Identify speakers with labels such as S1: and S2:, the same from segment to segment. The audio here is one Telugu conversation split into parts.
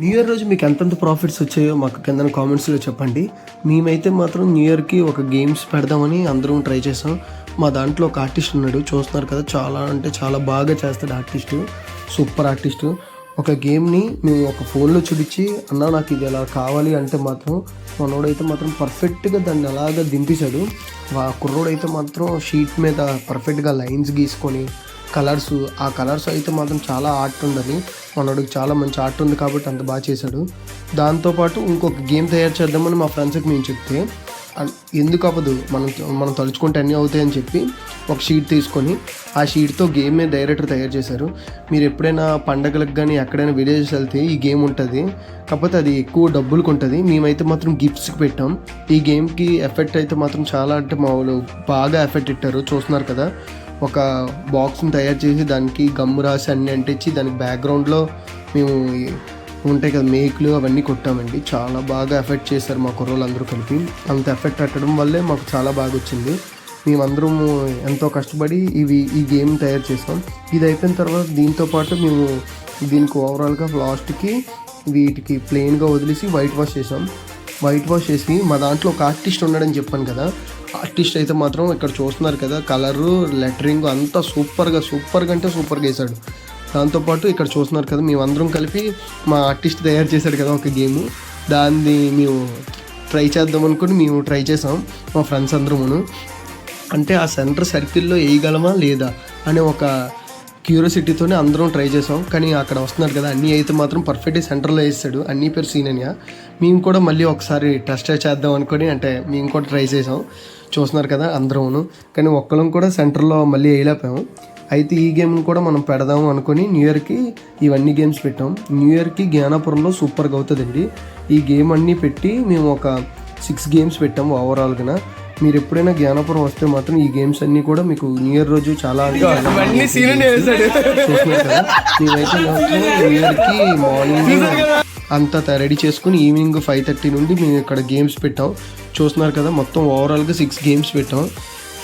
S1: న్యూ ఇయర్ రోజు మీకు ఎంతెంత ప్రాఫిట్స్ వచ్చాయో మాకు కింద కామెంట్స్లో చెప్పండి. మేమైతే మాత్రం న్యూ ఇయర్కి ఒక గేమ్స్ పెడదామని అందరం ట్రై చేసాం. మా దాంట్లో ఒక ఆర్టిస్ట్ ఉన్నాడు, చూస్తున్నారు కదా, చాలా అంటే చాలా బాగా చేస్తాడు ఆర్టిస్టు, సూపర్ ఆర్టిస్టు. ఒక గేమ్ని మేము ఒక ఫోన్లో చూపించి, అన్న నాకు ఇది ఎలా కావాలి అంటే మాత్రం మనోడైతే మాత్రం పర్ఫెక్ట్గా దాన్ని అలాగా దింపేశాడు. ఆ కుర్రోడైతే మాత్రం షీట్ మీద పర్ఫెక్ట్గా లైన్స్ గీసుకొని ఆ కలర్స్ అయితే మాత్రం చాలా ఆర్ట్ ఉండాలి. మనోడికి చాలా మంచి ఆర్ట్ ఉంది కాబట్టి అంత బాగా చేశాడు. దాంతోపాటు ఇంకొక గేమ్ తయారు చేద్దామని మా ఫ్రెండ్స్కి మేము చెప్తే, ఎందుకు అవ్వదు, మనం తలుచుకుంటే అన్నీ అవుతాయని చెప్పి ఒక షీట్ తీసుకొని ఆ షీట్తో గేమే డైరెక్టర్ తయారు చేశారు. మీరు ఎప్పుడైనా పండగలకు కానీ ఎక్కడైనా విలేజెస్ వెళ్తే ఈ గేమ్ ఉంటుంది, కాకపోతే అది ఎక్కువ డబ్బులకు ఉంటుంది. మేమైతే మాత్రం గిఫ్ట్స్కి పెట్టాం. ఈ గేమ్కి ఎఫెక్ట్ అయితే మాత్రం చాలా అంటే మా వాళ్ళు బాగా ఎఫెక్ట్ ఇట్టారు, చూస్తున్నారు కదా. ఒక బాక్స్ని తయారు చేసి దానికి గమ్ము రాసి అన్నీ అంటించి దానికి బ్యాక్గ్రౌండ్లో మేము ఉంటాయి కదా మేకులు అవన్నీ కొట్టామండి. చాలా బాగా ఎఫెక్ట్ చేశారు మా కుర్రోళ్ళందరూ కలిపి. అంత ఎఫెక్ట్ పెట్టడం వల్లే మాకు చాలా బాగా వచ్చింది. మేమందరము ఎంతో కష్టపడి ఈ గేమ్ తయారు చేసాం. ఇది అయిపోయిన తర్వాత దీంతోపాటు మేము దీనికి ఓవరాల్గా లాస్ట్కి వీటికి ప్లెయిన్గా వదిలేసి వైట్ వాష్ చేసాం. వైట్ వాష్ చేసి మా దాంట్లో ఒక ఆర్టిస్ట్ ఉన్నాడని చెప్పాను కదా, ఆర్టిస్ట్ అయితే మాత్రం ఇక్కడ చూస్తున్నారు కదా, కలరు లెటరింగ్ అంతా సూపర్గా అంటే సూపర్గా వేసాడు. దాంతోపాటు ఇక్కడ చూస్తున్నారు కదా, మేమందరం కలిపి మా ఆర్టిస్ట్ తయారు చేశాడు కదా ఒక గేము, దాన్ని మేము ట్రై చేద్దాం అనుకుని మేము ట్రై చేసాం మా ఫ్రెండ్స్ అందరమును. అంటే ఆ సెంటర్ సర్కిల్లో వేయగలమా లేదా అనే ఒక క్యూరియాసిటీతోనే అందరం ట్రై చేసాం. కానీ అక్కడ వస్తున్నారు కదా, అన్నీ అయితే మాత్రం పర్ఫెక్ట్గా సెంటర్లో వేస్తాడు, అన్నీ పేరు సీనన్య. మేము కూడా మళ్ళీ ఒకసారి టెస్ట్ చేద్దాం అనుకొని అంటే మేము కూడా ట్రై చేసాం, చూస్తున్నారు కదా అందరమును. కానీ ఒక్కరం కూడా సెంటర్లో మళ్ళీ వేయలేకపోయాము. అయితే ఈ గేమ్ని కూడా మనం పెడదాము అనుకొని న్యూ ఇయర్కి ఇవన్నీ గేమ్స్ పెట్టాం. న్యూ ఇయర్కి జ్ఞానాపురంలో సూపర్గా అవుతుందండి. ఈ గేమ్ అన్నీ పెట్టి మేము ఒక 6 గేమ్స్ పెట్టాము ఓవరాల్గా. మీరు ఎప్పుడైనా జ్ఞానాపురం వస్తే మాత్రం ఈ గేమ్స్ అన్నీ కూడా మీకు న్యూ ఇయర్ రోజు చాలా మేమైతే న్యూ ఇయర్కి మార్నింగ్ అంతా రెడీ చేసుకుని ఈవినింగ్ 5:30 నుండి మేము ఇక్కడ గేమ్స్ పెట్టాం. చూస్తున్నారు కదా, మొత్తం ఓవరాల్గా 6 గేమ్స్ పెట్టాం.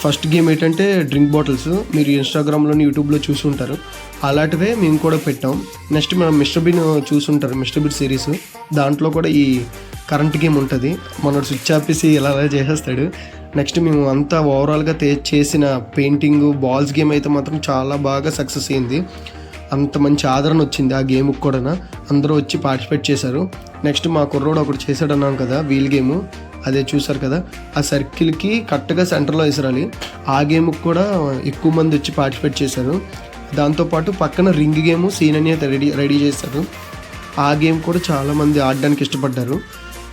S1: ఫస్ట్ గేమ్ ఏంటంటే డ్రింక్ బాటిల్స్, మీరు ఇన్స్టాగ్రామ్లోని యూట్యూబ్లో చూసుంటారు, అలాంటివే మేము కూడా పెట్టాం. నెక్స్ట్ మనం మిస్టర్ బిన్ చూసుంటారు, మిస్టర్ బిన్ సిరీస్, దాంట్లో కూడా ఈ కరెంట్ గేమ్ ఉంటుంది, మనోడు స్విచ్ ఆపేసి ఇలా చేసేస్తాడు. నెక్స్ట్ మేము అంతా ఓవరాల్గా చేసిన పెయింటింగ్ బాల్స్ గేమ్ అయితే మాత్రం చాలా బాగా సక్సెస్ అయింది. అంత మంచి ఆదరణ వచ్చింది ఆ గేమ్కి కూడా, అందరూ వచ్చి పార్టిసిపేట్ చేశారు. నెక్స్ట్ మా కుర్రోడు ఒకటి చేశాడు అన్నాను కదా, వీల్ గేము, అదే చూసారు కదా, ఆ సర్కిల్కి కరెక్ట్గా సెంటర్లో విసరాలి. ఆ గేమ్కి కూడా ఎక్కువ మంది వచ్చి పార్టిసిపేట్ చేశారు. దాంతోపాటు పక్కన రింగ్ గేము సీనన్య రెడీ చేశారు. ఆ గేమ్ కూడా చాలామంది ఆడడానికి ఇష్టపడ్డారు.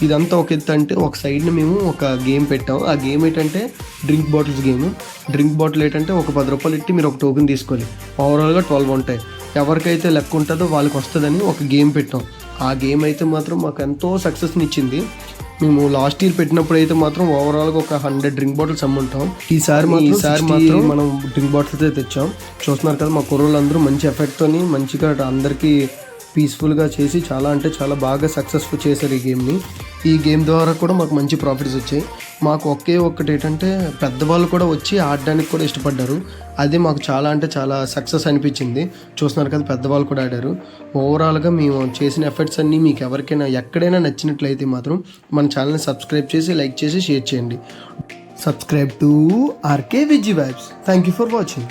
S1: ఇదంతా ఒక ఎత్తు అంటే ఒక సైడ్ని మేము ఒక గేమ్ పెట్టాం. ఆ గేమ్ ఏంటంటే drink bottles game. Drink bottle ఏంటంటే ఒక 10 రూపాయలు ఇట్టి మీరు ఒక టోకెన్ తీసుకోవాలి, ఓవరాల్గా 12 ఉంటాయి. ఎవరికైతే లెక్క ఉంటుందో వాళ్ళకి వస్తుందని ఒక గేమ్ పెట్టాం. ఆ గేమ్ అయితే మాత్రం మాకు ఎంతో సక్సెస్ని ఇచ్చింది. మేము లాస్ట్ ఇయర్ పెట్టినప్పుడు అయితే మాత్రం ఓవరాల్గా ఒక 100 డ్రింక్ బాటిల్స్ అమ్ముంటాం. ఈసారి మాత్రం మనం డ్రింక్ బాటిల్స్ అయితే తెచ్చాం. చూస్తున్నారు కదా, మా కుర్రోళ్ళందరూ మంచి ఎఫెక్ట్తోని మంచిగా అందరికీ పీస్ఫుల్గా చేసి చాలా అంటే చాలా బాగా సక్సెస్ఫుల్ చేశారు ఈ గేమ్ని. ఈ గేమ్ ద్వారా కూడా మాకు మంచి ప్రాఫిట్స్ వచ్చాయి. మాకు ఒక్కటి ఏంటంటే పెద్దవాళ్ళు కూడా వచ్చి ఆడడానికి కూడా ఇష్టపడ్డారు. అది మాకు చాలా అంటే చాలా సక్సెస్ అనిపించింది. చూస్తున్నారు కదా, పెద్దవాళ్ళు కూడా ఆడారు. ఓవరాల్గా మేము చేసిన ఎఫర్ట్స్ అన్నీ మీకు ఎవరికైనా ఎక్కడైనా నచ్చినట్లయితే మాత్రం మన ఛానల్ని సబ్స్క్రైబ్ చేసి లైక్ చేసి షేర్ చేయండి. Subscribe to RK Viji vibes. Thank you for watching.